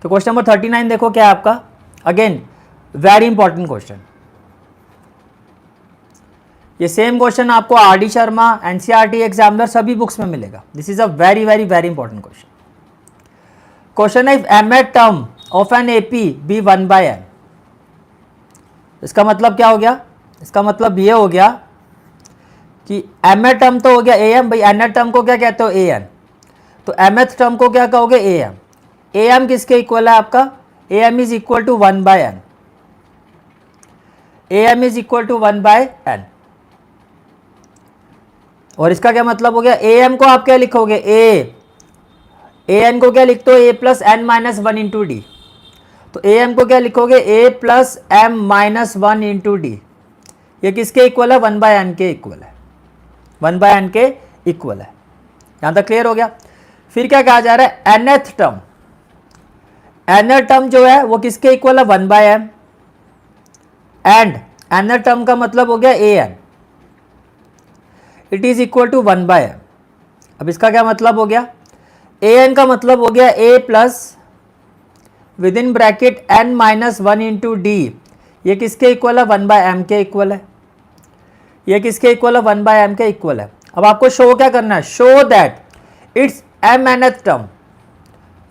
तो question number 39 देखो क्या है आपका, अगेन वेरी इंपॉर्टेंट क्वेश्चन। ये सेम क्वेश्चन आपको R D Sharma, NCERT examiner सभी बुक्स में मिलेगा। This is a very very very important question. Question है, if mth term of an AP be 1/n। इसका मतलब क्या हो गया, इसका मतलब ये हो गया कि एम एट टर्म तो हो गया ए एम, भाई एन एट टर्म को क्या कहते हो, ए एन, तो एम एथ टर्म को क्या कहोगे, ए एम। ए एम किसके इक्वल है आपका, a m is equal to 1/n, a m is equal to 1/n। और इसका क्या मतलब हो गया, ए एम को आप क्या लिखोगे, ए एन को क्या लिखते हो, A plus N minus 1 into D. तो ए एम को क्या लिखोगे, A plus M minus 1 into D. ये किसके इक्वल है, 1/n के इक्वल है, 1/n के इक्वल है। यहां तक क्लियर हो गया। फिर क्या कहा जा रहा है, nth टर्म, nth टर्म जो है वो किसके इक्वल है, 1/m, एंड nth टर्म का मतलब हो गया an, it is equal to 1/m। अब इसका क्या मतलब हो गया, an का मतलब हो गया a plus with in bracket n minus 1 into D. ये किसके इक्वल है, 1/m के इक्वल है। ये किसके इक्वल है, 1/m के इक्वल है। अब आपको शो क्या करना है, show that it's mnth term,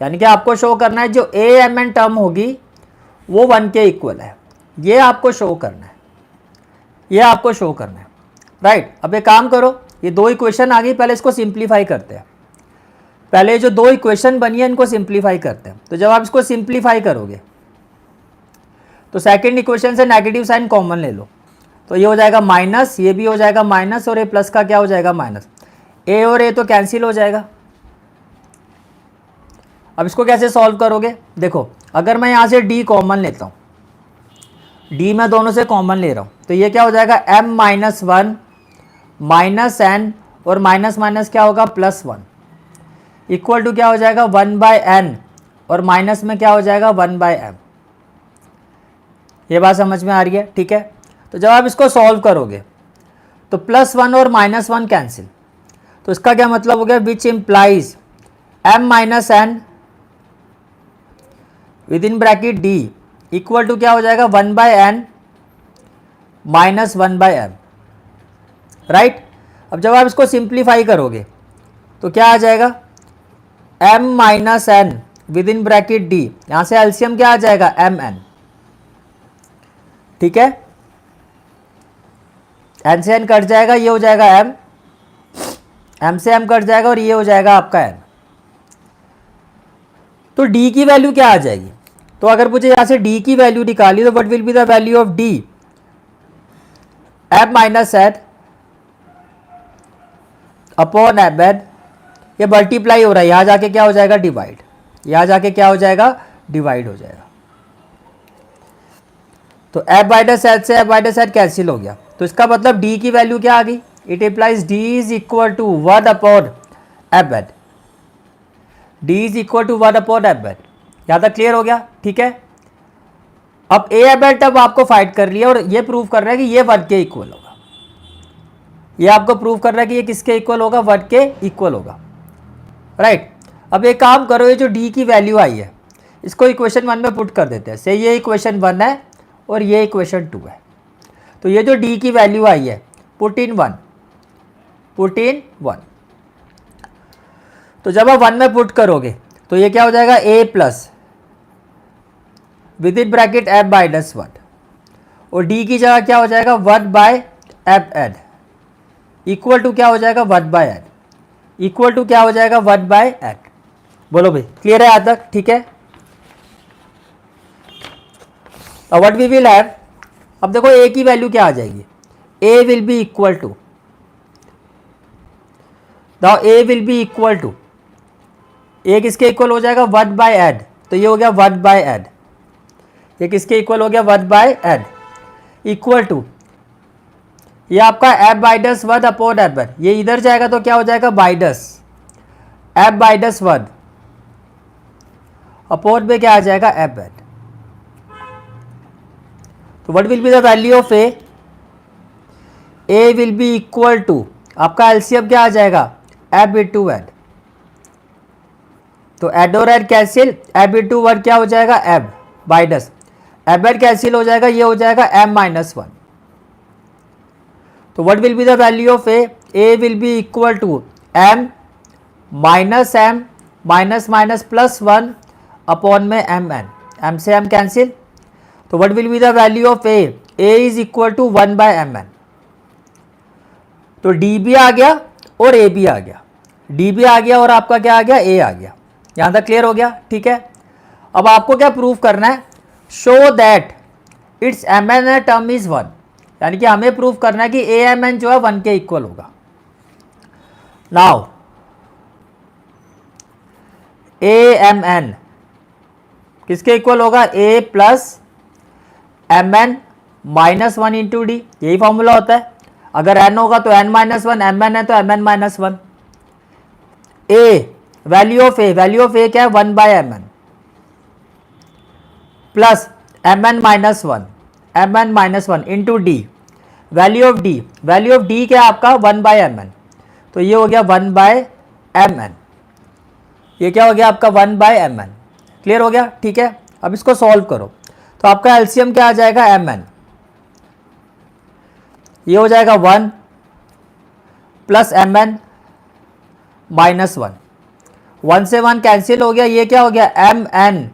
यानी कि आपको शो करना है जो amn टर्म होगी वो 1 के इक्वल है। ये आपको शो करना है, ये आपको शो करना है, राइट। अब एक काम करो, ये दो इक्वेशन आ गई, पहले इसको सिंप्लीफाई करते हैं। पहले जो दो इक्वेशन बनी है इनको सिंप्लीफाई करते हैं। तो जब आप इसको सिंप्लीफाई करोगे तो सेकंड इक्वेशन से नेगेटिव साइन कॉमन ले लो, तो ये हो जाएगा माइनस, ये भी हो जाएगा माइनस, और ए प्लस का क्या हो जाएगा, माइनस। ए और ए तो कैंसिल हो जाएगा। अब इसको कैसे सॉल्व करोगे, देखो अगर मैं यहाँ से डी कॉमन लेता हूँ, डी मैं दोनों से कॉमन ले रहा हूँ, तो ये क्या हो जाएगा, m माइनस 1 माइनस n, और माइनस माइनस क्या होगा, +1, इक्वल टू क्या हो जाएगा, 1/n, और माइनस में क्या हो जाएगा, 1/m। ये बात समझ में आ रही है, ठीक है। तो जब आप इसको सॉल्व करोगे तो +1 और -1 कैंसिल, तो इसका क्या मतलब हो गया, which implies m minus n with in bracket d equal to क्या हो जाएगा, 1/n माइनस 1/m, राइट। अब जब आप इसको सिंप्लीफाई करोगे तो क्या आ जाएगा, m minus n with in bracket d, यहां से एलसीएम क्या आ जाएगा, mn, ठीक है। n से n कट जाएगा, ये हो जाएगा m से m कट जाएगा, और ये हो जाएगा आपका n। तो d की वैल्यू क्या आ जाएगी, तो अगर मुझे यहां से d की वैल्यू निकाली तो what will be the value of d, m minus n upon mn। ये मल्टीप्लाई हो रहा है, यहां जाके क्या हो जाएगा, डिवाइड, यहां जाके क्या हो जाएगा, डिवाइड हो जाएगा। तो f माइनस n से f माइनस n कैंसिल हो गया, तो इसका मतलब d की वैल्यू क्या आ गई, it implies d is equal to 1 upon mn, d is equal to 1 upon mn। यहां तक क्लियर हो गया, ठीक है। अब amn टर्म आपको फाइंड कर लिया, और ये प्रूव कर रहा है कि ये 1 के इक्वल होगा। ये आपको प्रूव कर रहा है कि ये किसके इक्वल होगा, 1 के इक्वल होगा, राइट। अब एक काम करो, ये जो d की वैल्यू आई है इसको इक्वेशन 1 में पुट कर देते हैं। से ये इक्वेशन 1 है और ये इक्वेशन 2 है, तो ये जो d की वैल्यू आई है पुट इन 1, पुट इन 1। तो जब आप 1 में पुट करोगे तो ये क्या हो जाएगा, a plus with in bracket m minus 1, और d की जगह क्या हो जाएगा, 1/mn, इक्वल टू क्या हो जाएगा, 1/n, इक्वल टू क्या हो जाएगा, 1/n। बोलो भाई, क्लियर है यहां तक, ठीक है। अब व्हाट वी विल हैव, अब देखो a की वैल्यू क्या आ जाएगी, a will be equal to, now a will be equal to, a किसके इक्वल हो जाएगा, 1/n, तो ये हो गया 1/n, ये किसके इक्वल हो गया, 1/n, इक्वल टू ये आपका m माइनस 1 अपॉन mn, ये इधर जाएगा तो क्या हो जाएगा, माइनस m माइनस 1 अपॉन में क्या आ जाएगा, mn। तो what will be the value of a, a will be equal to आपका एलसीएम क्या आ जाएगा, m इंटू n। तो एड और एड कैंसिल, एब इंटू वन क्या हो जाएगा, एब माइनस एब एड कैंसिल हो जाएगा, ये हो जाएगा एम माइनस वन। तो what will be the value of a will be equal to m minus minus plus one upon में एम एन, एम से एम कैंसिल। तो what will be the value of a is equal to one by M n. तो d भी आ गया और ए भी आ गया, डी भी आ गया और आपका क्या आ गया, ए आ गया। यहां तक क्लियर हो गया, ठीक है। अब आपको क्या प्रूव करना है, show that its m n term is one, यानी कि हमें प्रूव करना है कि ए एम एन जो है वन के इक्वल होगा। नाउ ए एम एन किसके इक्वल होगा, A plus M N minus one into D, यही फॉर्मूला होता है। अगर एन होगा तो N minus one, M N है तो M N minus one. A value of A क्या है, one by M N plus M N minus one into D, value of D क्या है आपका, वन बाय एम एन। तो ये हो गया वन बाय एम एन, ये क्या हो गया आपका, one by M n. Clear हो गया, ठीक है। अब इसको सॉल्व करो तो आपका एलसीएम क्या आ जाएगा, एम एन, ये हो जाएगा one plus M N minus one, one से वन कैंसिल हो गया, ये क्या हो गया, m n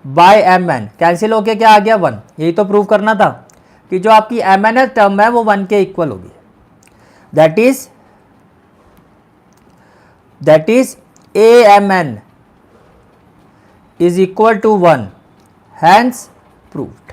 by M n, cancel होके क्या आ गया, वन। यही तो प्रूव करना था कि जो आपकी एम एन टर्म है वो वन के इक्वल होगी। That is a M n is equal to one, hence proved.